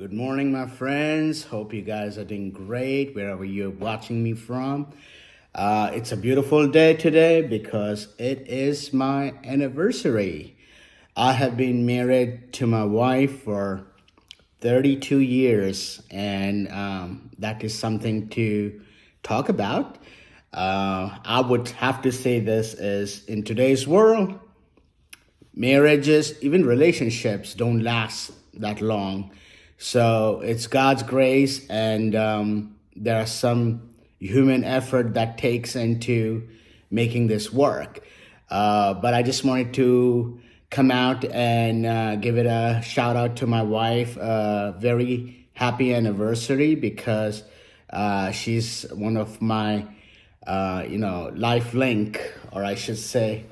Good morning, my friends. Hope you guys are doing great wherever you're watching me from. It's a beautiful day today because it is my anniversary. I have been married to my wife for 32 years, and that is something to talk about. I would have to say this is in today's world, marriages, even relationships, don't last that long. So it's God's grace, and there are some human effort that takes into making this work. But I just wanted to come out and give it a shout out to my wife. Very happy anniversary because she's one of my, life link, or I should say,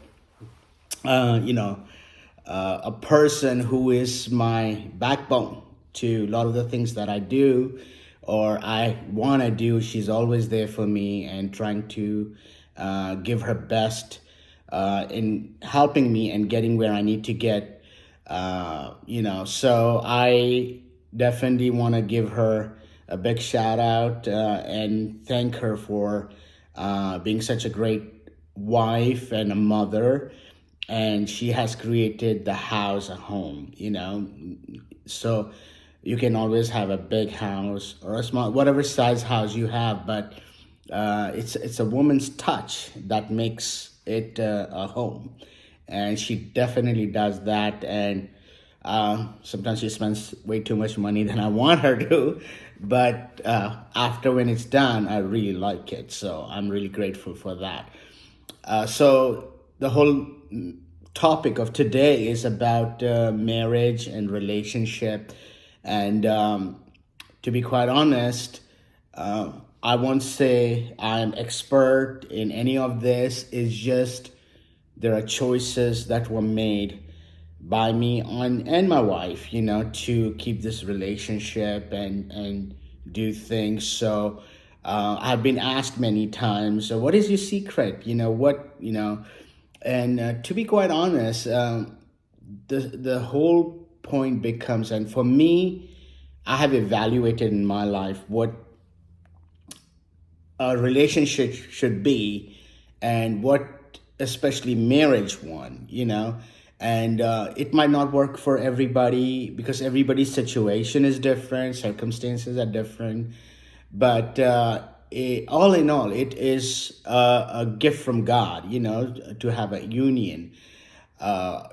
a person who is my backbone to a lot of the things that I do or I want to do. She's always there for me and trying to give her best in helping me and getting where I need to get. So I definitely want to give her a big shout out and thank her for being such a great wife and a mother, and she has created the house a home, so you can always have a big house or a small, whatever size house you have, but it's a woman's touch that makes it a home, and she definitely does that. And sometimes she spends way too much money than I want her to, but after when it's done, I really like it, so I'm really grateful for that. So the whole topic of today is about marriage and relationship. And to be quite honest, I won't say I'm expert in any of this. It's just there are choices that were made by me and my wife, to keep this relationship and do things. So I've been asked many times, so what is your secret? And to be quite honest, the whole point becomes, and for me, I have evaluated in my life what a relationship should be, and what especially marriage and it might not work for everybody because everybody's situation is different, circumstances are different, but all in all, it is a gift from God, to have a union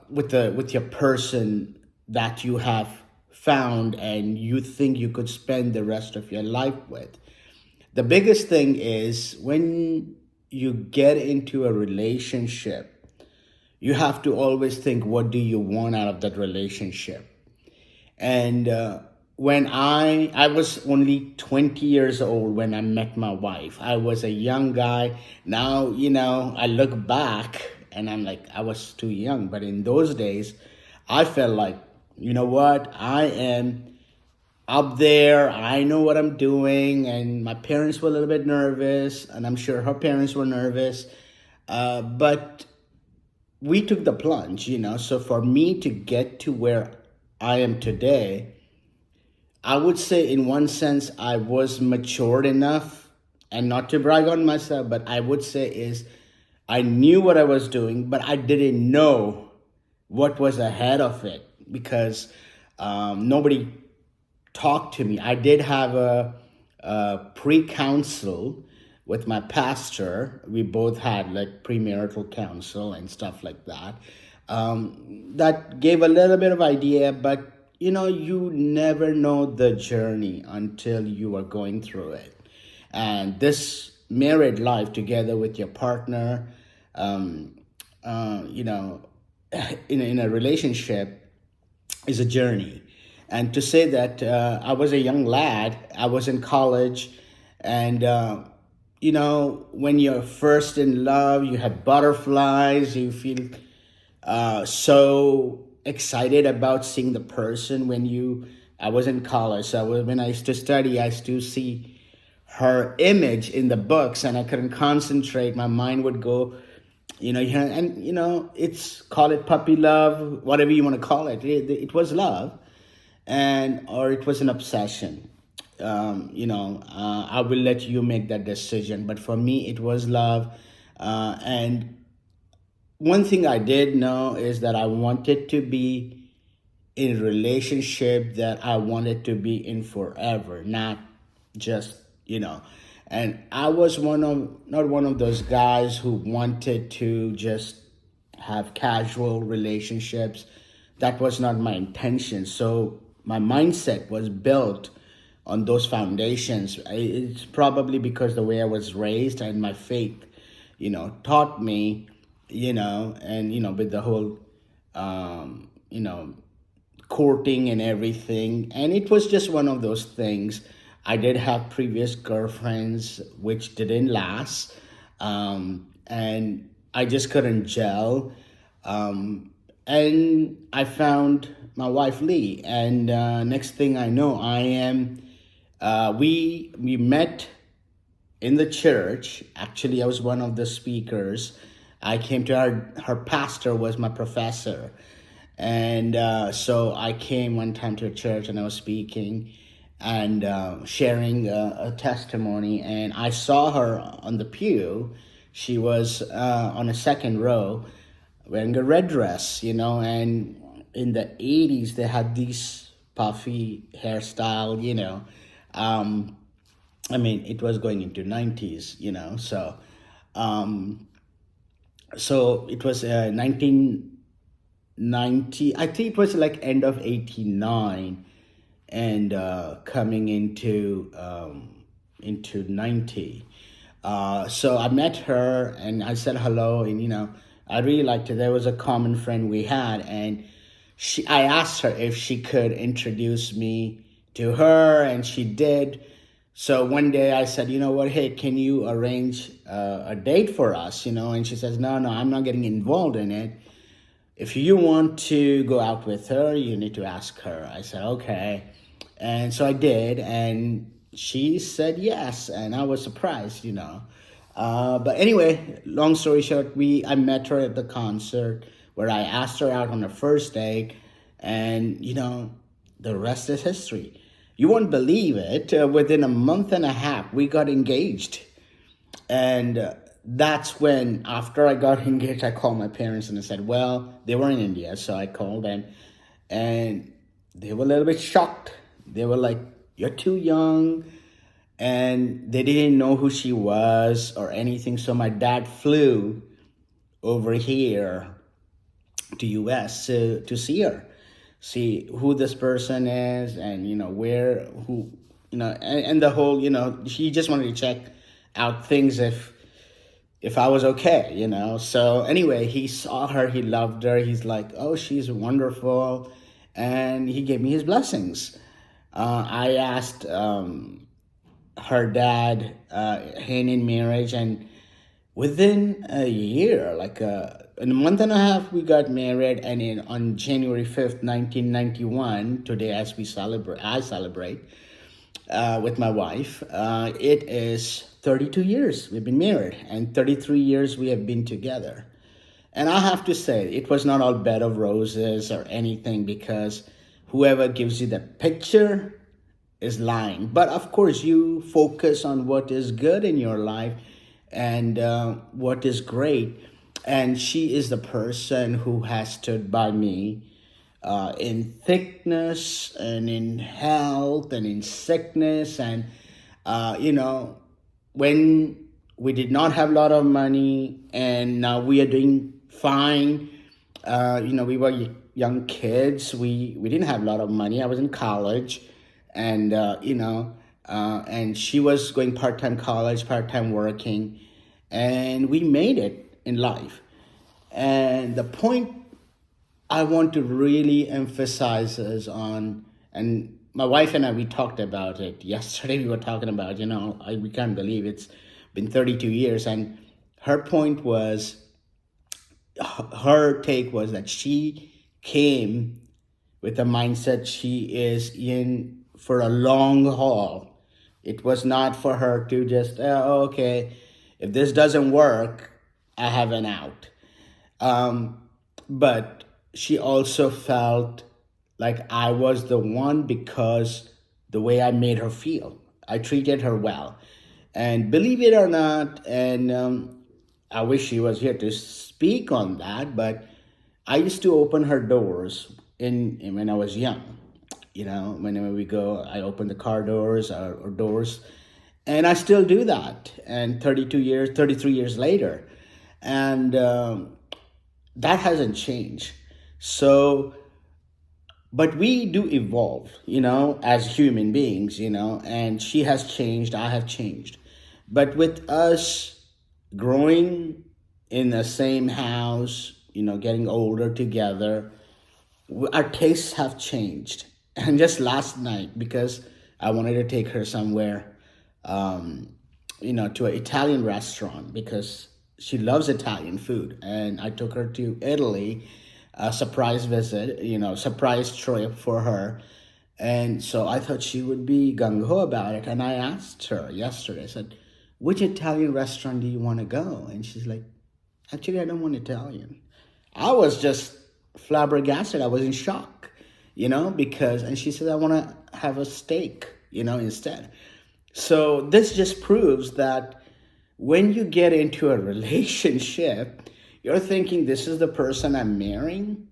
with your person that you have found and you think you could spend the rest of your life with. The biggest thing is when you get into a relationship, you have to always think, what do you want out of that relationship? And when I was only 20 years old when I met my wife. I was a young guy. Now, I look back and I'm like, I was too young. But in those days, I felt like, you know what? I am up there. I know what I'm doing. And my parents were a little bit nervous, and I'm sure her parents were nervous. But we took the plunge, So for me to get to where I am today, I would say in one sense I was matured enough, and not to brag on myself, but I would say is I knew what I was doing, but I didn't know what was ahead of it because nobody talked to me. I did have a pre-counsel with my pastor. We both had like premarital counsel and stuff like that. That gave a little bit of idea, but you never know the journey until you are going through it. And this married life together with your partner, in a relationship is a journey. And to say that I was a young lad, I was in college, and when you're first in love, you have butterflies, you feel so excited about seeing the person. I was in college, so when I used to study, I used to see her image in the books, and I couldn't concentrate. My mind would go, here, and it's, call it puppy love, whatever you want to call it. It was love. and or it was an obsession. I will let you make that decision, but for me it was love. And one thing I did know is that I wanted to be in a relationship that I wanted to be in forever, not just, and I was not one of those guys who wanted to just have casual relationships. That was not my intention. So my mindset was built on those foundations. It's probably because the way I was raised and my faith, taught me, and, with the whole, you know, courting and everything. And it was just one of those things. I did have previous girlfriends which didn't last. And I just couldn't gel. And I found my wife Lee. And next thing I know, we met in the church. Actually, I was one of the speakers. I came to her pastor was my professor. And so I came one time to a church and I was speaking and sharing a testimony. And I saw her on the pew. She was on a second row wearing a red dress, and in the 80s, they had these puffy hairstyle, Um, I mean, it was going into 90s, um, so it was 1990. I think it was like end of 89 and coming into 90. So I met her and I said hello, and I really liked her. There was a common friend we had, and I asked her if she could introduce me to her, and she did. So one day I said, you know what, hey, can you arrange a date for us, And she says, no, I'm not getting involved in it. If you want to go out with her, you need to ask her. I said, okay. And so I did, and she said yes, and I was surprised. But anyway, long story short, I met her at the concert where I asked her out on a first date, and the rest is history. You won't believe it. Within a month and a half, we got engaged, and that's when, after I got engaged, I called my parents and I said, well, they were in India, so I called them, and they were a little bit shocked. They were like, "You're too young." And they didn't know who she was or anything. So my dad flew over here to US to see her, see who this person is, and where who and the whole, she just wanted to check out things if I was okay, So anyway, he saw her, he loved her, he's like, oh, she's wonderful, and he gave me his blessings. I asked her dad hand in marriage, and within a year, like in a month and a half, we got married. And on January 5th, 1991, today as I celebrate with my wife, it is 32 years we've been married, and 33 years we have been together. And I have to say, it was not all bed of roses or anything, because whoever gives you the picture is lying. But of course, you focus on what is good in your life and what is great. And she is the person who has stood by me in thickness and in health and in sickness. And, when we did not have a lot of money, and now we are doing fine. We were young kids. We didn't have a lot of money. I was in college, and and she was going part-time college, part-time working, and we made it in life. And the point I want to really emphasize is on, and my wife and I, we talked about it yesterday. We were talking about, we can't believe it's been 32 years. And her point was, her take was that she came with the mindset she is in for a long haul. It was not for her to just, okay, if this doesn't work, I have an out. But she also felt like I was the one because the way I made her feel. I treated her well. And believe it or not, and I wish she was here to speak on that, but I used to open her doors when I was young. You know, whenever we go, I open the car doors or doors, and I still do that. And 32 years, 33 years later, and that hasn't changed. So but we do evolve, as human beings, and she has changed, I have changed. But with us growing in the same house, getting older together, our tastes have changed. And just last night, because I wanted to take her somewhere, um, to an Italian restaurant because she loves Italian food, and I took her to Italy, a surprise visit, surprise trip for her. And so I thought she would be gung ho about it. And I asked her yesterday, I said, which Italian restaurant do you want to go? And she's like, actually, I don't want Italian. I was just flabbergasted. I was in shock, and she said, I want to have a steak, instead. So this just proves that when you get into a relationship, you're thinking, this is the person I'm marrying.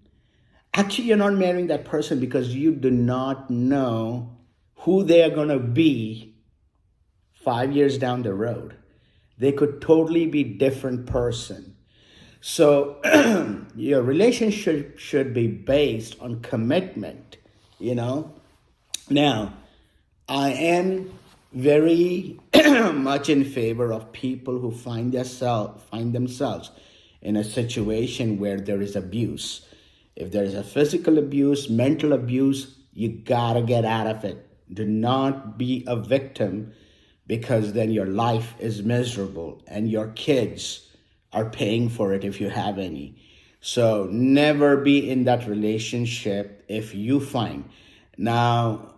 Actually, you're not marrying that person because you do not know who they are going to be 5 years down the road. They could totally be different person. So your relationship should be based on commitment, you know. Now, I am very much in favor of people who find themselves in a situation where there is abuse. If there is a physical abuse, mental abuse, you gotta get out of it. Do not be a victim, because then your life is miserable and your kids are paying for it if you have any. So never be in that relationship if you find. Now,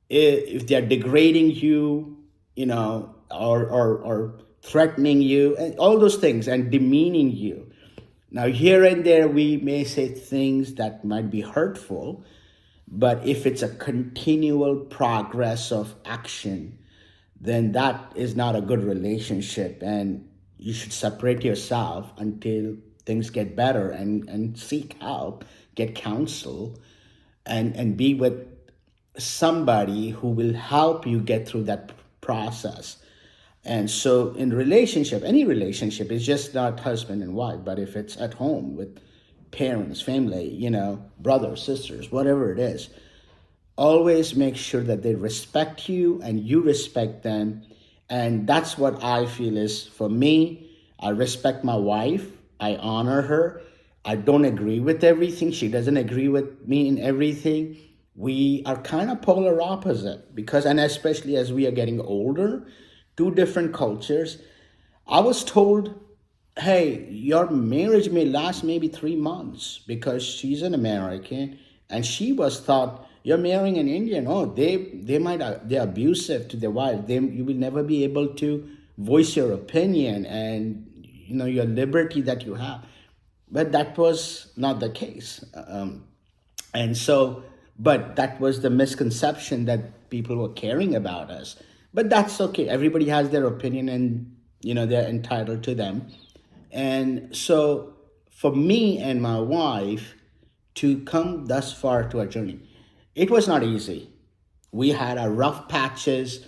if they're degrading you, or threatening you, and all those things, and demeaning you. Now, here and there, we may say things that might be hurtful, but if it's a continual progress of action, then that is not a good relationship, and you should separate yourself until things get better, and seek help, get counsel, and be with somebody who will help you get through that process. And so in relationship, any relationship, is just not husband and wife, but if it's at home with parents, family, brothers, sisters, whatever it is, always make sure that they respect you and you respect them. And that's what I feel is, for me, I respect my wife, I honor her. I don't agree with everything, she doesn't agree with me in everything. We are kind of polar opposite, because, and especially as we are getting older, two different cultures. I was told, hey, your marriage may last maybe 3 months, because she's an American, and she was thought, you're marrying an Indian. Oh, they're abusive to their wife. You will never be able to voice your opinion and your liberty that you have. But that was not the case. And so, but that was the misconception that people were caring about us. But that's okay. Everybody has their opinion, and they're entitled to them. And so for me and my wife to come thus far to our journey, it was not easy. We had our rough patches.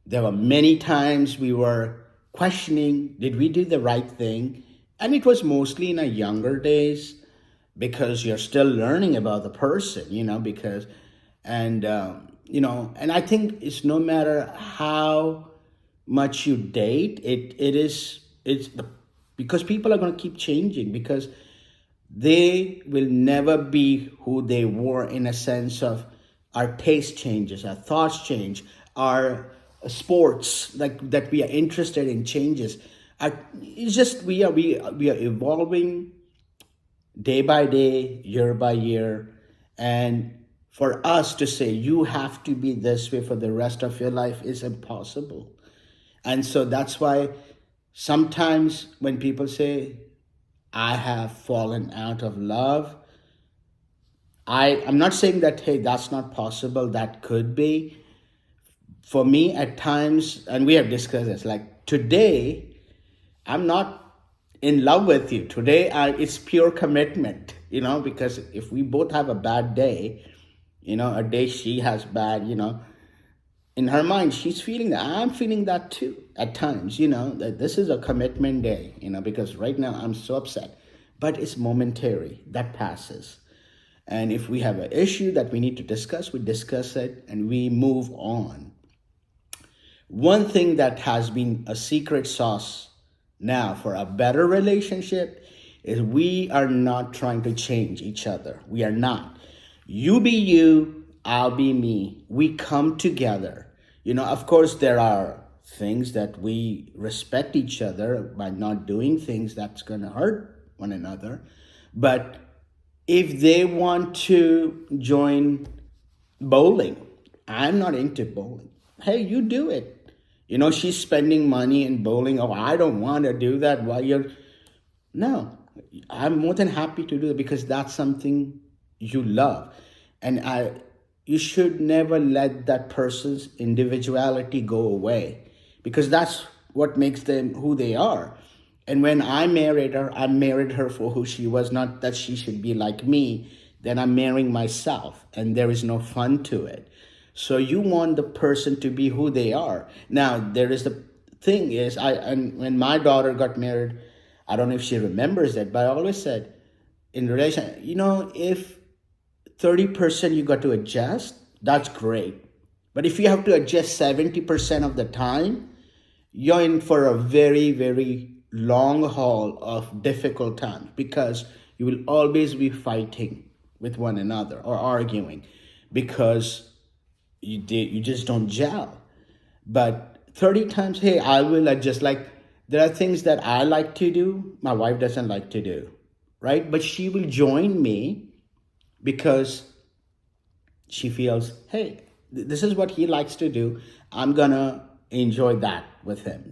There were many times we were questioning, did we do the right thing? And it was mostly in our younger days, because you're still learning about the person, because, and I think it's no matter how much you date, it's because people are going to keep changing, because they will never be who they were, in a sense of our taste changes, our thoughts change, our sports like that we are interested in changes. It's just we are evolving day by day, year by year. And for us to say you have to be this way for the rest of your life is impossible. And so that's why sometimes when people say, I have fallen out of love, I'm not saying that, hey, that's not possible. That could be. For me, at times, and we have discussed this, like today, I'm not in love with you. Today, it's pure commitment, because if we both have a bad day, a day she has bad, in her mind, she's feeling that. I'm feeling that too at times, that this is a commitment day, because right now I'm so upset. But it's momentary, that passes. And if we have an issue that we need to discuss, we discuss it and we move on. One thing that has been a secret sauce now for a better relationship is we are not trying to change each other. We are not. You be you, I'll be me. We come together. Of course, there are things that we respect each other by not doing things that's going to hurt one another. But if they want to join bowling, I'm not into bowling. Hey, you do it. She's spending money in bowling. Oh, I don't want to do that while you're. No, I'm more than happy to do it because that's something you love. And you should never let that person's individuality go away because that's what makes them who they are. And when I married her for who she was, not that she should be like me. Then I'm marrying myself, and there is no fun to it. So you want the person to be who they are. Now there is the thing is, and when my daughter got married, I don't know if she remembers it, but I always said in relation, if 30% you got to adjust, that's great. But if you have to adjust 70% of the time, you're in for a very, very long haul of difficult time because you will always be fighting with one another or arguing because you just don't gel. But 30 times, hey, I will adjust. Like there are things that I like to do, my wife doesn't like to do, right? But she will join me because she feels, hey, this is what he likes to do. I'm gonna enjoy that with him.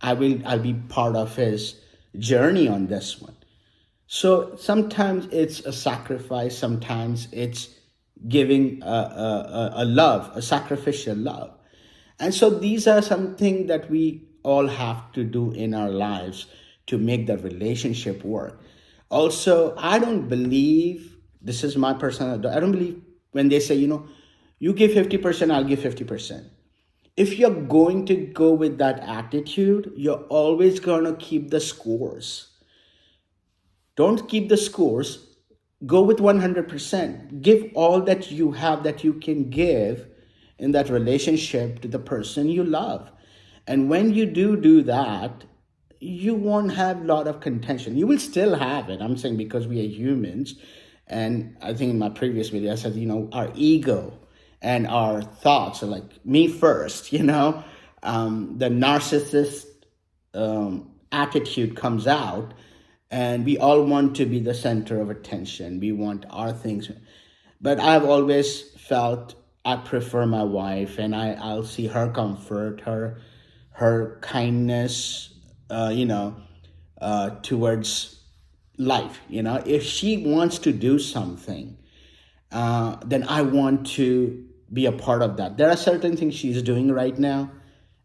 I'll be part of his journey on this one. So sometimes it's a sacrifice. Sometimes it's giving a love, a sacrificial love. And so these are something that we all have to do in our lives to make the relationship work. Also, I don't believe, this is my personal, I don't believe when they say, you give 50%, I'll give 50%. If you're going to go with that attitude, you're always going to keep the scores. Don't keep the scores. Go with 100%. Give all that you have that you can give in that relationship to the person you love. And when you do that, you won't have a lot of contention. You will still have it. I'm saying because we are humans. And I think in my previous video, I said, our ego and our thoughts are like me first, the narcissist attitude comes out and we all want to be the center of attention. We want our things. But I've always felt I prefer my wife and I'll see her comfort, her kindness, towards life. If she wants to do something, then I want to be a part of that. There are certain things she's doing right now.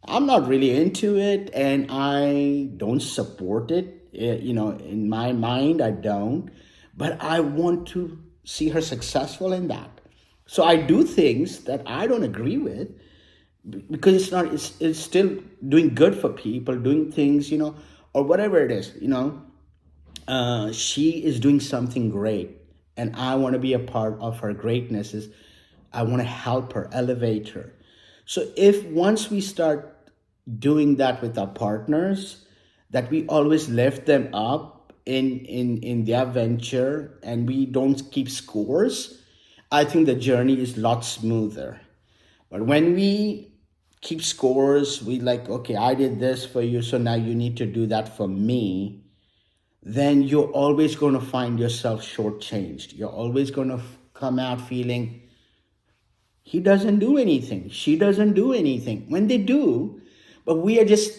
I'm not really into it and I don't support it. In my mind, I don't. But I want to see her successful in that. So I do things that I don't agree with because it's still doing good for people, doing things, or whatever it is, she is doing something great and I want to be a part of her greatness. I want to help her, elevate her. So if once we start doing that with our partners, that we always lift them up in their venture and we don't keep scores, I think the journey is a lot smoother. But when we keep scores, we like, okay, I did this for you, so now you need to do that for me, then you're always going to find yourself shortchanged. You're always going to come out feeling he doesn't do anything, she doesn't do anything. When they do, but we are just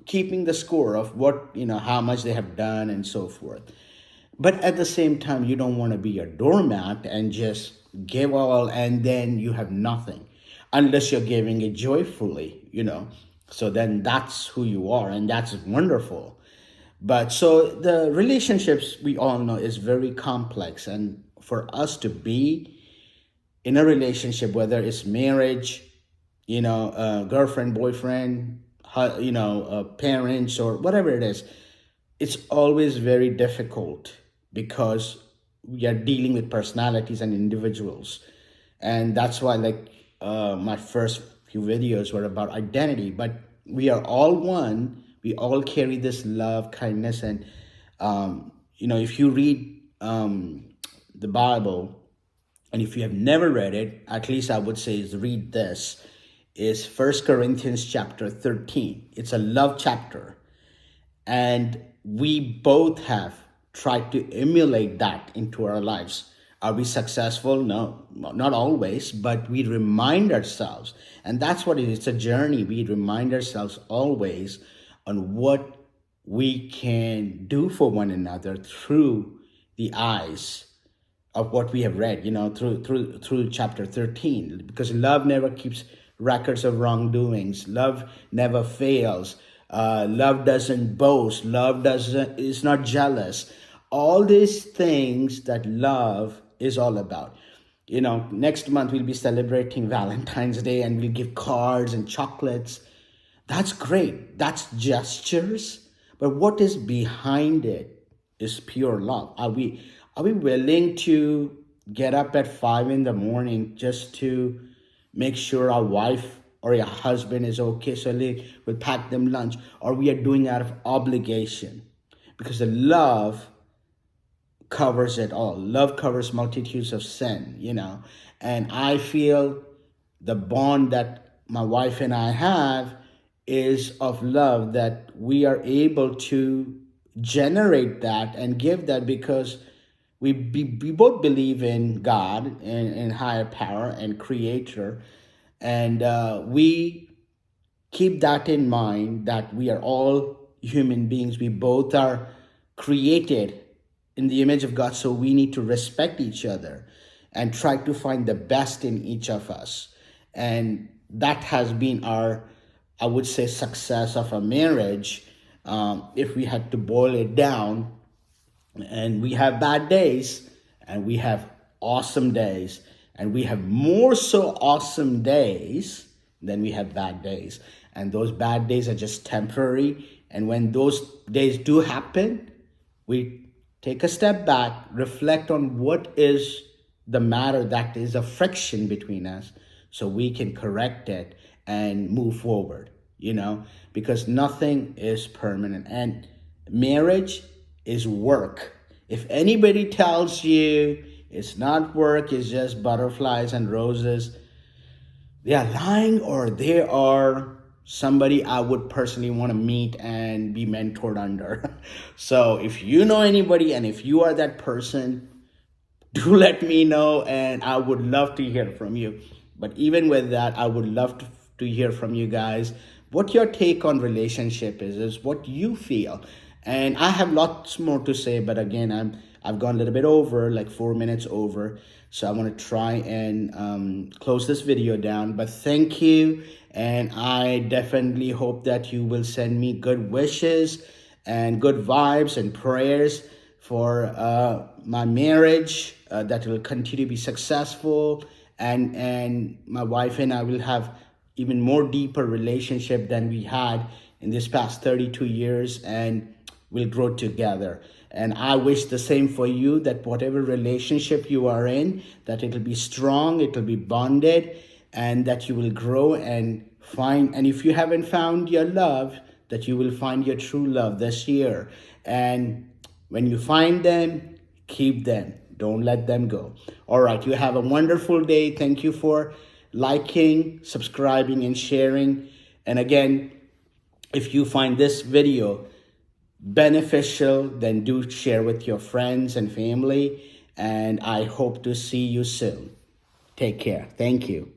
keeping the score of what, how much they have done and so forth. But at the same time, you don't want to be a doormat and just give all and then you have nothing unless you're giving it joyfully. So then that's who you are, and that's wonderful. But so the relationships, we all know, is very complex, and for us to be in a relationship, whether it's marriage, girlfriend, boyfriend, parents, or whatever it is, it's always very difficult because we are dealing with personalities and individuals. And that's why, like, my first few videos were about identity, but we are all one. We all carry this love, kindness, and if you read the Bible, and if you have never read it, at least I would say is read this, is First Corinthians chapter 13. It's a love chapter. And we both have tried to emulate that into our lives. Are we successful? No, not always, but we remind ourselves. And that's what it is. It's a journey. We remind ourselves always on what we can do for one another through the eyes of what we have read, through chapter 13, because love never keeps records of wrongdoings. Love never fails. Love doesn't boast. Love doesn't is not jealous. All these things that love is all about. Next month we'll be celebrating Valentine's Day, and we'll give cards and chocolates. That's great. That's gestures. But what is behind it is pure love. Are we willing to get up at 5 in the morning just to make sure our wife or your husband is okay, so we'll pack them lunch, or we are doing out of obligation? Because the love covers it all. Love covers multitudes of sin. And I feel the bond that my wife and I have is of love, that we are able to generate that and give that because we both believe in God and higher power and creator. And we keep that in mind, that we are all human beings. We both are created in the image of God. So we need to respect each other and try to find the best in each of us. And that has been our, I would say, success of a marriage. If we had to boil it down, and we have bad days and we have awesome days, and we have more so awesome days than we have bad days, and those bad days are just temporary. And when those days do happen, we take a step back, reflect on what is the matter that is a friction between us, so we can correct it and move forward, because nothing is permanent. And marriage is work. If anybody tells you it's not work, it's just butterflies and roses, they are lying, or they are somebody I would personally want to meet and be mentored under. So if you know anybody, and if you are that person, do let me know, and I would love to hear from you. But even with that, I would love to hear from you guys what your take on relationship is what you feel. And I have lots more to say, but again, I've gone a little bit over, like 4 minutes over. So I want to try and close this video down. But thank you, and I definitely hope that you will send me good wishes and good vibes and prayers for my marriage, that will continue to be successful, and my wife and I will have even more deeper relationship than we had in this past 32 years, and we'll grow together. And I wish the same for you, that whatever relationship you are in, that it'll be strong, it'll be bonded, and that you will grow and find, and if you haven't found your love, that you will find your true love this year. And when you find them, keep them. Don't let them go. All right, you have a wonderful day. Thank you for liking, subscribing, and sharing. And again, if you find this video beneficial, then do share with your friends and family. And I hope to see you soon. Take care. Thank you.